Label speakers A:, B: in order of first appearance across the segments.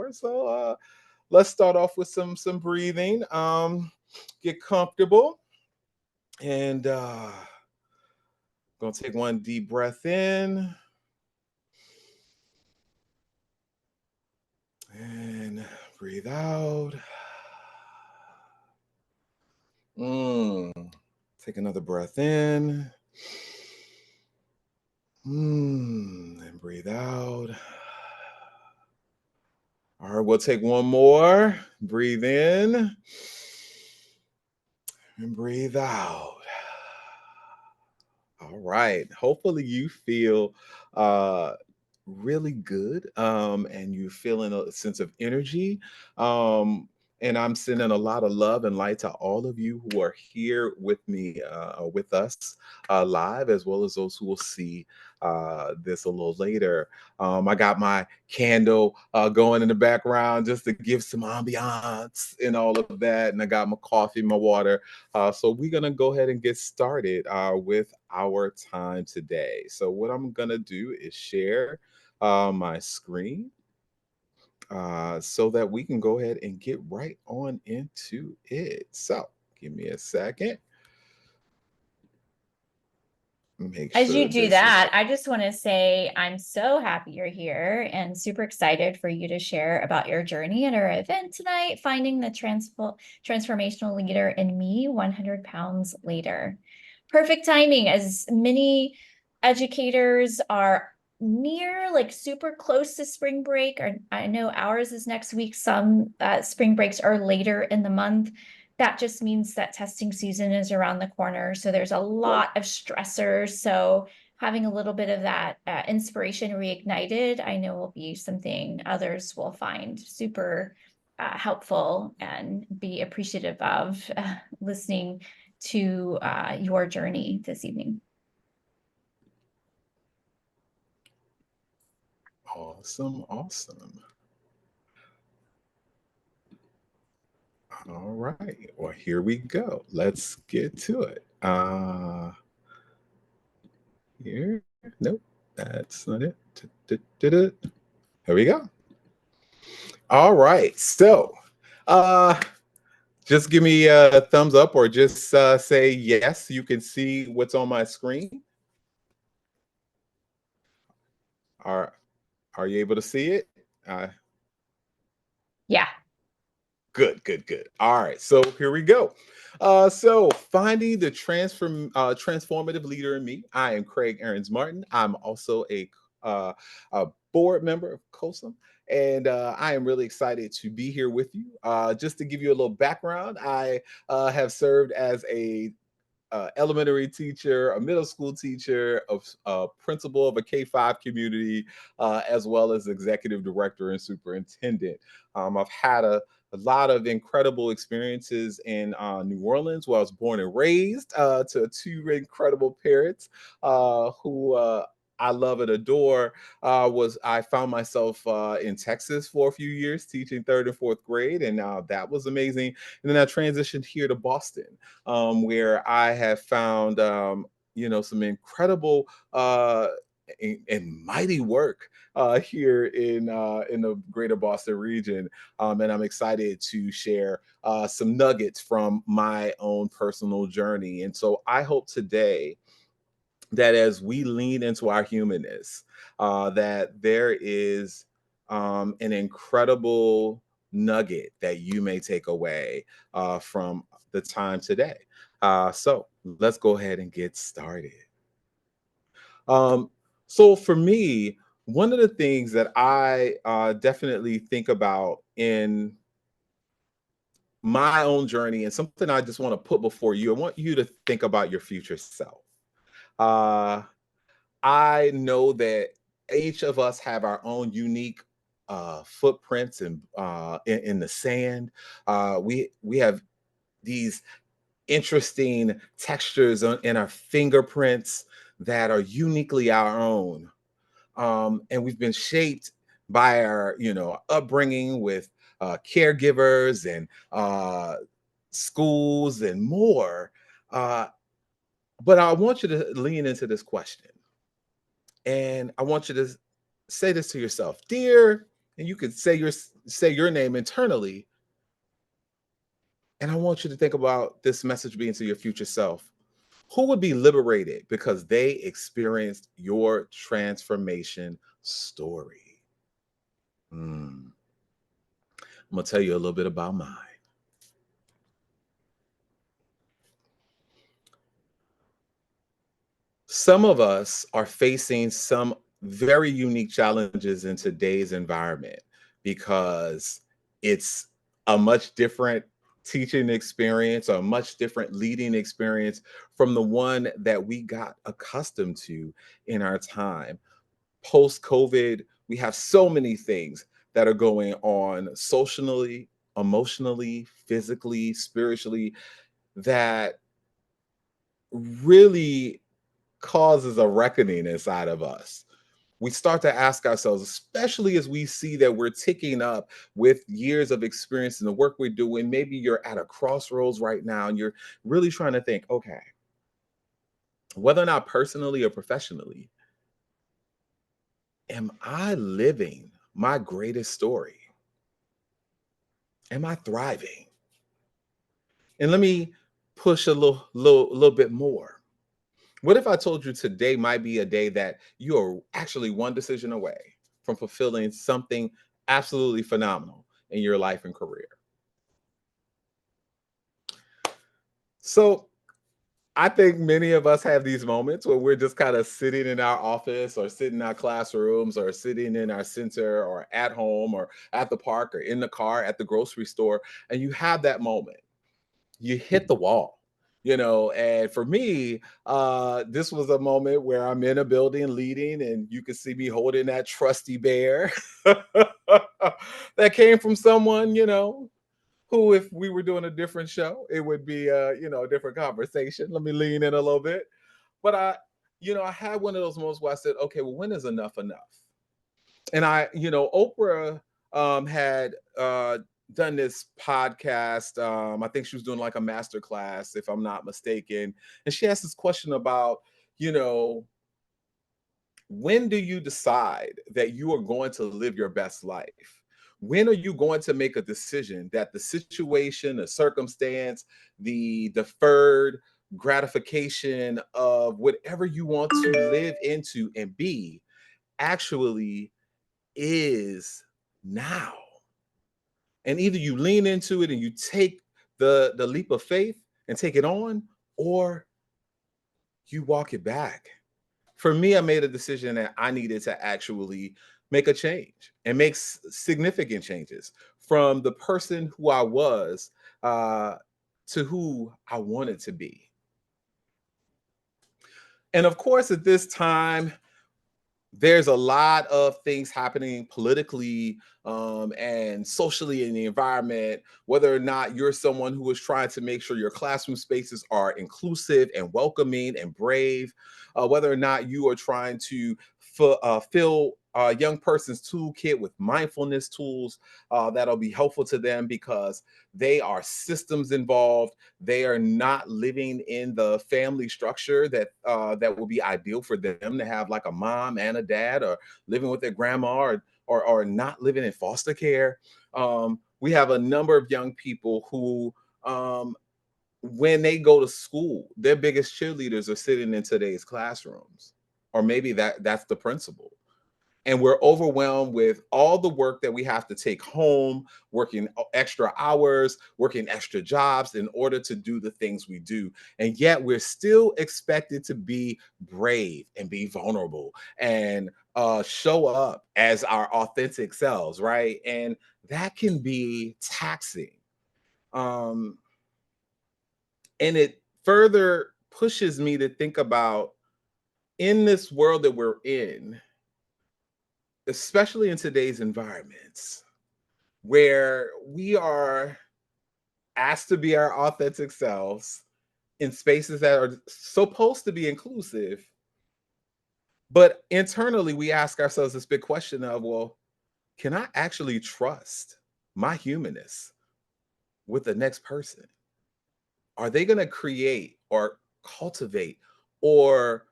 A: more. So let's start off with some breathing. Get comfortable and gonna take one deep breath in and breathe out. Mm. Take another breath in. And breathe out. All right, we'll take one more. Breathe in and breathe out. All right. Hopefully you feel uh really good and you're feeling a sense of energy. And I'm sending a lot of love and light to all of you who are here with me, with us live, as well as those who will see this a little later. I got my candle going in the background just to give some ambiance and all of that. And I got my coffee, my water. So we're going to go ahead and get started with our time today. So what I'm going to do is share my screen so that we can go ahead and get right on into it. So give me a second. Make
B: As
A: sure
B: you do
A: this is
B: that, I just want to say I'm so happy you're here and super excited for you to share about your journey at our event tonight, finding the transformational leader in me 100 pounds later. Perfect timing, as many educators are near, like super close to spring break. Or I know ours is next week. Some spring breaks are later in the month. That just means that testing season is around the corner. So there's a lot of stressors. So having a little bit of that inspiration reignited, I know will be something others will find super helpful and be appreciative of listening to your journey this evening.
A: awesome. Awesome. All right. Well, here we go. Let's get to it. Here. Nope. That's not it. Here we go. All right. So, uh, just give me a thumbs up or just say yes. You can see what's on my screen. Are Are you able to see it?
B: Yeah.
A: Good, good, good. All right, so here we go. So finding the transformative leader in me. I am Craig Aarons Martin. I'm also a board member of COSM, and I am really excited to be here with you. Just to give you a little background, I have served as a elementary teacher, a middle school teacher, a principal of a K-5 community, as well as executive director and superintendent. I've had a lot of incredible experiences in New Orleans, where I was born and raised, to two incredible parents who I love and adore. Was I found myself in Texas for a few years teaching third and fourth grade, and that was amazing. And then I transitioned here to Boston, where I have found some incredible and mighty work here in the greater Boston region. And I'm excited to share some nuggets from my own personal journey. And so I hope today that as we lean into our humanness, that there is an incredible nugget that you may take away from the time today. So let's go ahead and get started. Um, so for me, one of the things that I definitely think about in my own journey and something I just want to put before you, I want you to think about your future self. Uh, I know that each of us have our own unique footprints and in the sand. We have these interesting textures in our fingerprints that are uniquely our own, and we've been shaped by our upbringing with caregivers and schools and more. Uh, but I want you to lean into this question. And I want you to say this to yourself. Dear and you could say your name internally, and I want you to think about this message being to your future self. Who would be liberated because they experienced your transformation story? Mm, I'm gonna tell you a little bit about mine. Some of us are facing some very unique challenges in today's environment because it's a much different teaching experience, a much different leading experience from the one that we got accustomed to in our time. Post COVID, we have so many things that are going on socially, emotionally, physically, spiritually, that really causes a reckoning inside of us. We start to ask ourselves, especially as we see that we're ticking up with years of experience in the work we're doing. Maybe you're at a crossroads right now and you're really trying to think, okay, whether or not personally or professionally, am I living my greatest story? Am I thriving? And let me push a little bit more. What if I told you today might be a day that you are actually one decision away from fulfilling something absolutely phenomenal in your life and career? So, I think many of us have these moments where we're just kind of sitting in our office or sitting in our classrooms or sitting in our center or at home or at the park or in the car at the grocery store. And you have that moment. You hit the wall, and for me, this was a moment where I'm in a building leading and you can see me holding that trusty bear that came from someone, who, if we were doing a different show, it would be a different conversation. Let me lean in a little bit. But I had one of those moments where I said, okay, well, when is enough enough? And Oprah had done this podcast. I think she was doing like a master class, if I'm not mistaken. And she asked this question about, you know, when do you decide that you are going to live your best life? When are you going to make a decision that the situation, the circumstance, the deferred gratification of whatever you want to live into and be actually is now? And either you lean into it and you take the leap of faith and take it on, or you walk it back. For me, I made a decision that I needed to actually make a change and make significant changes from the person who I was uh, to who I wanted to be. And of course, at this time, there's a lot of things happening politically and socially in the environment, whether or not you're someone who is trying to make sure your classroom spaces are inclusive and welcoming and brave, whether or not you are trying to fill a young person's toolkit with mindfulness tools that'll be helpful to them because they are systems involved. They are not living in the family structure that will be ideal for them to have, like a mom and a dad, or living with their grandma, or not living in foster care. We have a number of young people who, when they go to school, their biggest cheerleaders are sitting in today's classrooms, or maybe that's the principal, and we're overwhelmed with all the work that we have to take home, working extra hours, working extra jobs in order to do the things we do. And yet we're still expected to be brave and be vulnerable and show up as our authentic selves, right? And that can be taxing. Um, and it further pushes me to think about, in this world that we're in, especially in today's environments, where we are asked to be our authentic selves in spaces that are supposed to be inclusive, but internally we ask ourselves this big question of, well, can I actually trust my humanness with the next person? Are they going to create or cultivate or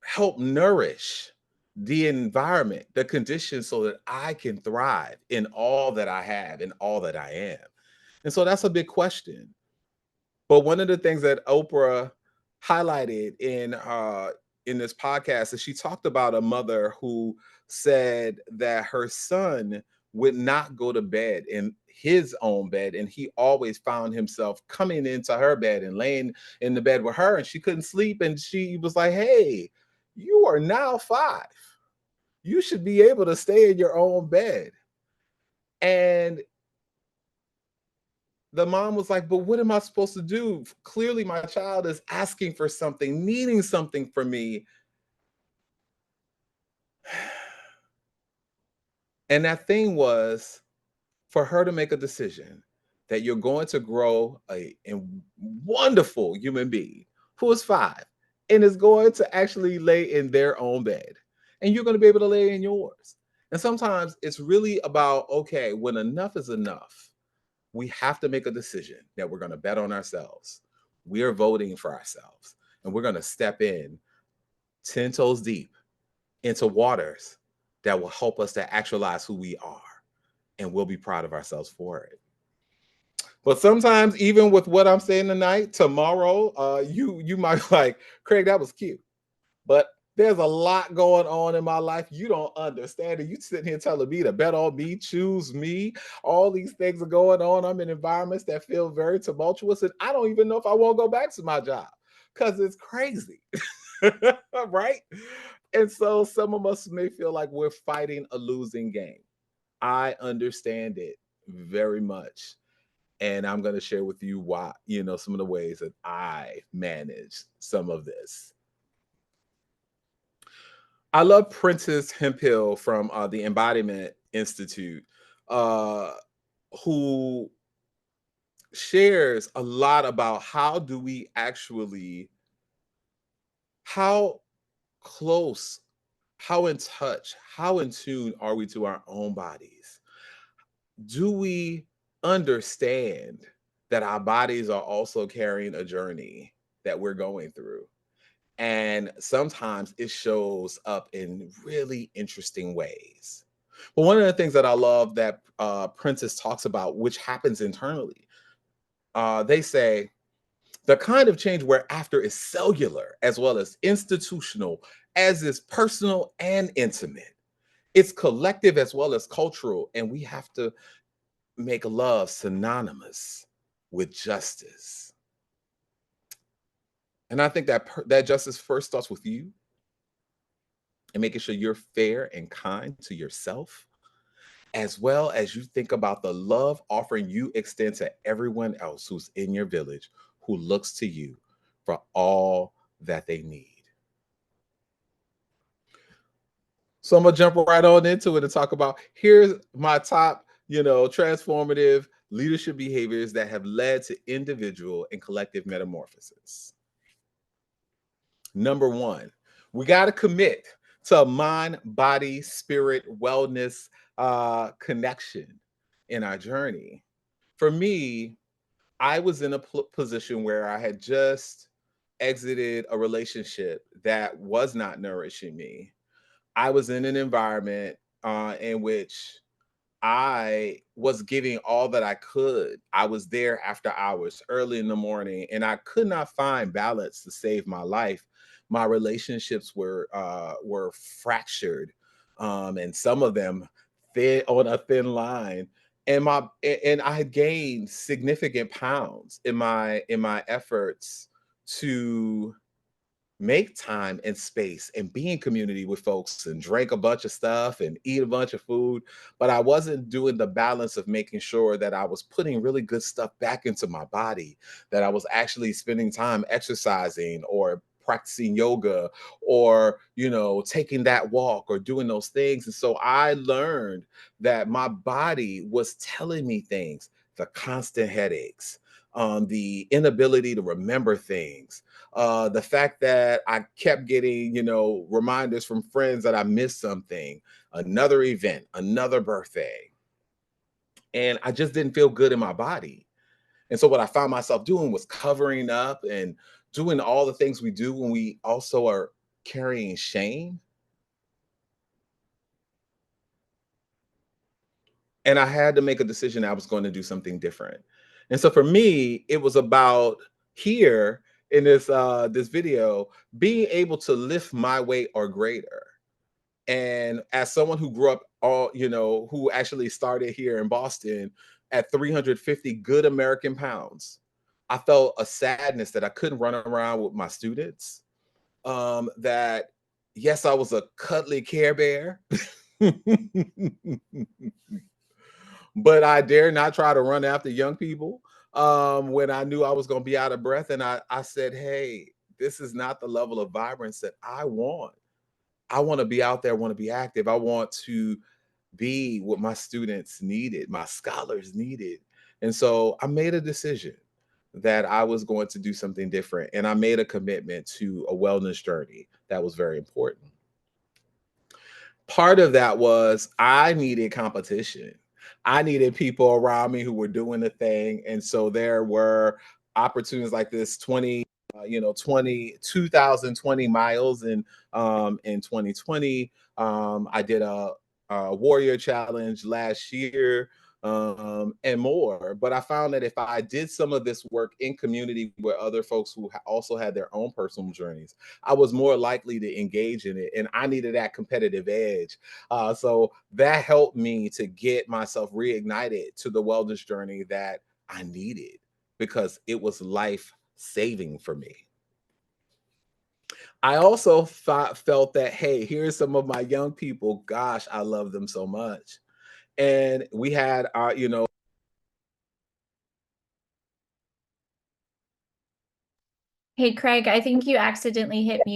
A: help nourish the environment, the conditions so that I can thrive in all that I have and all that I am? And so that's a big question. But one of the things that Oprah highlighted in this podcast is she talked about a mother who said that her son would not go to bed in his own bed, and he always found himself coming into her bed and laying in the bed with her, and she couldn't sleep, and she was like, "Hey, you are now 5. You should be able to stay in your own bed." And the mom was like, "But what am I supposed to do? Clearly, my child is asking for something, needing something from me." And that thing was for her to make a decision that you're going to grow a wonderful human being who is 5 and is going to actually lay in their own bed. And you're going to be able to lay in yours. And sometimes it's really about, okay, when enough is enough, we have to make a decision that we're going to bet on ourselves. We are voting for ourselves, and we're going to step in 10 toes deep into waters that will help us to actualize who we are, and we'll be proud of ourselves for it. But sometimes, even with what I'm saying tonight, tomorrow, you might be like, "Craig, that was cute," but there's a lot going on in my life you don't understand, and you sitting here telling me to bet on me, choose me. All these things are going on. I'm in environments that feel very tumultuous, and I don't even know if I want to go back to my job because it's crazy, right? And so some of us may feel like we're fighting a losing game. I understand it very much. And I'm going to share with you why, some of the ways that I manage some of this. I love Princess Hemphill from the Embodiment Institute, uh, who shares a lot about how do we actually, how close, how in touch, how in tune are we to our own bodies? Do we understand that our bodies are also carrying a journey that we're going through? And sometimes it shows up in really interesting ways. But one of the things that I love that Princess talks about, which happens internally, they say the kind of change we're after is cellular as well as institutional, as is personal and intimate. It's collective as well as cultural, and we have to make love synonymous with justice. And I think that that justice first starts with you and making sure you're fair and kind to yourself, as well as you think about the love offering you extend to everyone else who's in your village who looks to you for all that they need. So I'm gonna jump right on into it and talk about here's my top, transformative leadership behaviors that have led to individual and collective metamorphosis. Number one, we got to commit to a mind, body, spirit, wellness connection in our journey. For me, I was in a position where I had just exited a relationship that was not nourishing me. I was in an environment in which I was giving all that I could. I was there after hours, early in the morning, and I could not find balance to save my life. My relationships were fractured, and some of them thin on a thin line. And I had gained significant pounds in my efforts to make time and space and be in community with folks and drink a bunch of stuff and eat a bunch of food. But I wasn't doing the balance of making sure that I was putting really good stuff back into my body, that I was actually spending time exercising or practicing yoga or taking that walk or doing those things. And so I learned that my body was telling me things, the constant headaches, the inability to remember things, the fact that I kept getting, reminders from friends that I missed something, another event, another birthday, and I just didn't feel good in my body. And so what I found myself doing was covering up and doing all the things we do when we also are carrying shame. and I had to make a decision. I was going to do something different. And so for me, it was about here in this video being able to lift my weight or greater. And as someone who grew up who actually started here in Boston at 350 good American pounds, I felt a sadness that I couldn't run around with my students. That yes, I was a cuddly Care Bear, but I dare not try to run after young people when I knew I was going to be out of breath. And I said, hey, this is not the level of vibrance that I want. I want to be out there, I want to be active. I want to be what my students needed, my scholars needed. And so I made a decision that I was going to do something different. And I made a commitment to a wellness journey that was very important. Part of that was I needed competition. I needed people around me who were doing the thing. And so there were opportunities like this 2020 miles in 2020. I did a warrior challenge last year, and more. But I found that if I did some of this work in community with other folks who also had their own personal journeys, I was more likely to engage in it. And I needed that competitive edge. So that helped me to get myself reignited to the wellness journey that I needed because it was life saving for me. I also felt that, hey, here's some of my young people. Gosh, I love them so much. And we had
B: Hey, Craig, I think you accidentally hit mute.